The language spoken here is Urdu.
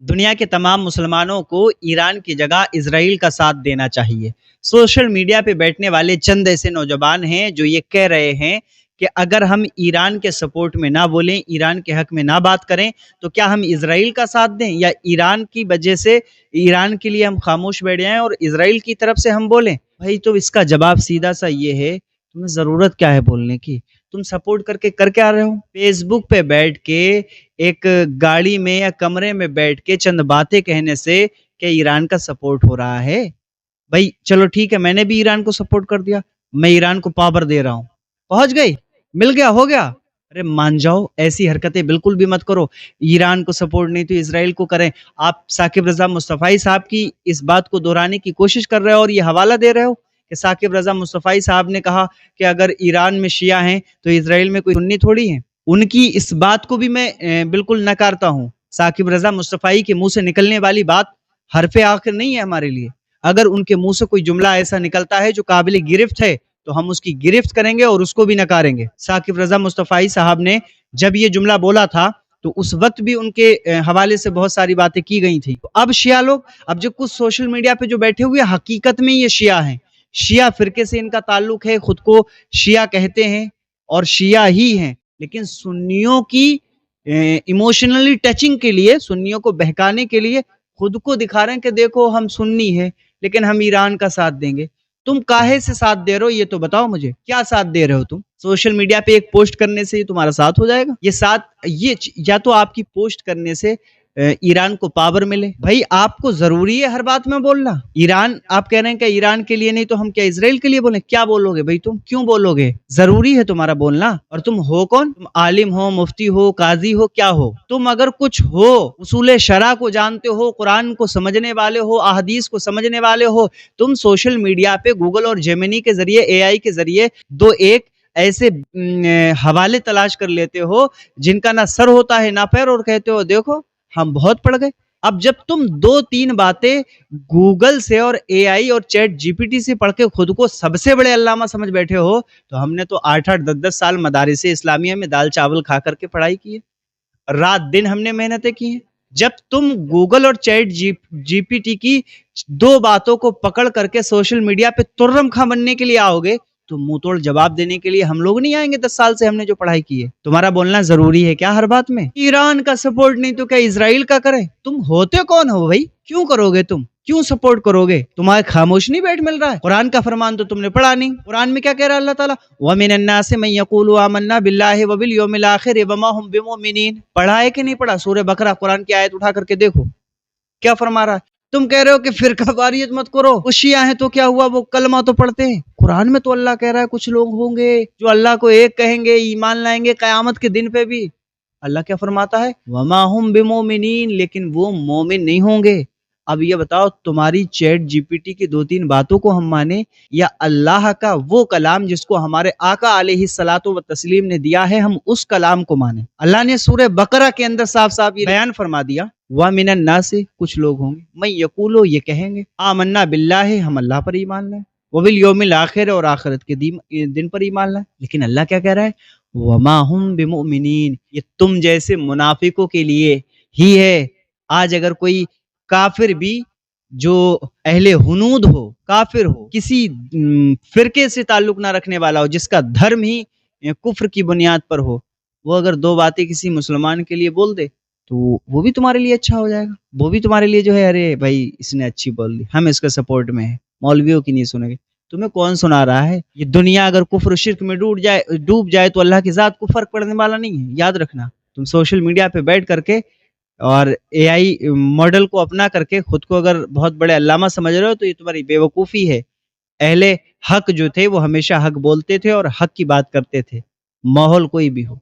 دنیا کے تمام مسلمانوں کو ایران کی جگہ اسرائیل کا ساتھ دینا چاہیے۔ سوشل میڈیا پہ بیٹھنے والے چند ایسے نوجوان ہیں جو یہ کہہ رہے ہیں کہ اگر ہم ایران کے سپورٹ میں نہ بولیں، ایران کے حق میں نہ بات کریں تو کیا ہم اسرائیل کا ساتھ دیں، یا ایران کی وجہ سے ایران کے لیے ہم خاموش بیٹھ جائیں اور اسرائیل کی طرف سے ہم بولیں؟ بھائی تو اس کا جواب سیدھا سا یہ ہے، تمہیں ضرورت کیا ہے بولنے کی؟ تم سپورٹ کر کے آ رہے ہو فیس بک پہ بیٹھ کے، ایک گاڑی میں یا کمرے میں بیٹھ کے چند باتیں کہنے سے کہ ایران کا سپورٹ ہو رہا ہے؟ بھائی چلو ٹھیک ہے، میں نے بھی ایران کو سپورٹ کر دیا، میں ایران کو پاور دے رہا ہوں، پہنچ گئی، مل گیا، ہو گیا؟ ارے مان جاؤ، ایسی حرکتیں بالکل بھی مت کرو۔ ایران کو سپورٹ نہیں تو اسرائیل کو کریں۔ آپ ثاقب رضا مصطفی صاحب کی اس بات کو دہرانے کی کوشش کر رہے ہو اور یہ حوالہ دے رہے ہو کہ ثاقب رضا مصطفی صاحب نے کہا کہ اگر ایران میں شیعہ ہیں تو اسرائیل میں کوئی سنی تھوڑی ہیں۔ ان کی اس بات کو بھی میں بالکل نکارتا ہوں۔ ثاقب رضا مصطفی کے منہ سے نکلنے والی بات حرف آخر نہیں ہے ہمارے لیے۔ اگر ان کے منہ سے کوئی جملہ ایسا نکلتا ہے جو قابل گرفت ہے تو ہم اس کی گرفت کریں گے اور اس کو بھی نکاریں گے۔ ثاقب رضا مصطفی صاحب نے جب یہ جملہ بولا تھا تو اس وقت بھی ان کے حوالے سے بہت ساری باتیں کی گئی تھی۔ اب شیعہ لوگ، اب جو کچھ سوشل میڈیا پہ جو بیٹھے ہوئے، حقیقت میں یہ شیعہ ہیں، شیعہ فرقے سے ان کا تعلق ہے، خود کو شیعہ کہتے ہیں اور شیعہ ہی ہیں، لیکن سنیوں کی ایموشنلی ٹچنگ کے لیے، سنیوں کو بہکانے کے لیے خود کو دکھا رہے ہیں کہ دیکھو ہم سنی ہیں لیکن ہم ایران کا ساتھ دیں گے۔ تم کاہے سے ساتھ دے رہے ہو یہ تو بتاؤ مجھے، کیا ساتھ دے رہے ہو تم؟ سوشل میڈیا پہ ایک پوسٹ کرنے سے یہ تمہارا ساتھ ہو جائے گا؟ یہ ساتھ، یہ یا تو آپ کی پوسٹ کرنے سے ایران کو پاور ملے۔ بھائی آپ کو ضروری ہے ہر بات میں بولنا؟ ایران، آپ کہہ رہے ہیں کہ ایران کے لیے نہیں تو ہم کیا اسرائیل کے لیے بولیں؟ کیا بولو گے بھائی تم؟ کیوں بولو گے؟ ضروری ہے تمہارا بولنا؟ اور تم ہو کون؟ تم عالم ہو، مفتی ہو، قاضی ہو، کیا ہو تم؟ اگر کچھ ہو، اصول شرع کو جانتے ہو، قرآن کو سمجھنے والے ہو، احادیث کو سمجھنے والے ہو، تم سوشل میڈیا پہ گوگل اور جیمنی کے ذریعے، اے آئی کے ذریعے دو ایک ایسے حوالے تلاش کر لیتے ہو جن کا نہ سر ہوتا ہے نہ پیر، اور کہتے ہو دیکھو ہم بہت پڑھ گئے۔ اب جب تم دو تین باتیں گوگل سے اور اے آئی اور چیٹ جی پی ٹی سے پڑھ کے خود کو سب سے بڑے علامہ سمجھ بیٹھے ہو، تو ہم نے تو 8-8 10-10 سال مدارس اسلامیہ میں دال چاول کھا کر کے پڑھائی کی ہے، رات دن ہم نے محنتیں کی ہیں۔ جب تم گوگل اور چیٹ جی پی ٹی کی دو باتوں کو پکڑ کر کے سوشل میڈیا پہ ترم خاں بننے کے لیے آؤ گے تو منہ توڑ جواب دینے کے لیے ہم لوگ نہیں آئیں گے؟ 10 سال سے ہم نے جو پڑھائی کی ہے، تمہارا بولنا ضروری ہے کیا ہر بات میں؟ ایران کا سپورٹ نہیں تو کیا اسرائیل کا کرے؟ تم ہوتے کون ہو بھائی؟ کیوں کرو گے تم؟ کیوں سپورٹ کرو گے؟ تمہارے خاموش نہیں بیٹھ مل رہا ہے؟ قرآن کا فرمان تو تم نے پڑھا نہیں۔ قرآن میں کیا کہہ رہا ہے اللہ تعالیٰ؟ وَمِنَ النَّاسِ مَن يَقُولُ آمَنَّا بِاللَّهِ وَبِالْيَوْمِ الْآخِرِ وَمَا هُمْ بِمُؤْمِنِينَ۔ پڑھا ہے کہ نہیں پڑھا؟ سورہ بقرہ قرآن کی آیت اٹھا کر کے دیکھو کیا فرما رہا ہے۔ تم کہہ رہے ہو کہ فرقہ واریت مت کرو، وہ شیعہ ہیں تو کیا ہوا، وہ کلمہ تو پڑھتے ہیں۔ قرآن میں تو اللہ کہہ رہا ہے کچھ لوگ ہوں گے جو اللہ کو ایک کہیں گے، ایمان لائیں گے قیامت کے دن پہ بھی۔ اللہ کیا فرماتا ہے؟ وما ہم بمومنین، لیکن وہ مومن نہیں ہوں گے۔ اب یہ بتاؤ، تمہاری چیٹ جی پی ٹی کی 2-3 باتوں کو ہم مانیں، یا اللہ کا وہ کلام جس کو ہمارے آقا علیہ الصلوۃ والتسلیم نے دیا ہے، ہم اس کلام کو مانیں؟ اللہ نے سورہ بقرہ کے اندر صاف صاف یہ بیان فرما دیا، وَمِنَ النَّاسِ، کچھ لوگ ہوں گے، مَن یقولو، یہ کہیں گے، آمنا باللہ، ہم اللہ پر ایمان لائیں، وبالیوم الآخر، اور آخرت کے دن پر ایمان لائیں۔ لیکن اللہ کیا کہہ رہا ہے؟ وما ہم بمؤمنین، یہ تم جیسے منافقوں کے لیے ہی ہے۔ آج اگر کوئی کافر بھی جو اہل ہنود ہو، کافر ہو، کسی فرقے سے تعلق نہ رکھنے والا ہو، جس کا دھرم ہی کفر کی بنیاد پر ہو، وہ اگر 2 باتیں کسی مسلمان کے لیے بول دے تو وہ بھی تمہارے لیے اچھا ہو جائے گا، وہ بھی تمہارے لیے جو ہے، ارے بھائی اس نے اچھی بول دی، ہم اس کا سپورٹ میں ہیں، مولویوں کی نہیں سنیں گے۔ تمہیں کون سنا رہا ہے؟ یہ دنیا اگر کفر و شرک میں ڈوب جائے تو اللہ کی ذات کو فرق پڑنے والا نہیں ہے، یاد رکھنا۔ تم سوشل میڈیا پہ بیٹھ کر کے اور اے آئی ماڈل کو اپنا کر کے خود کو اگر بہت بڑے علامہ سمجھ رہے ہو تو یہ تمہاری بے وقوفی ہے۔ اہل حق جو تھے وہ ہمیشہ حق بولتے تھے اور حق کی بات کرتے تھے، ماحول کوئی بھی ہو۔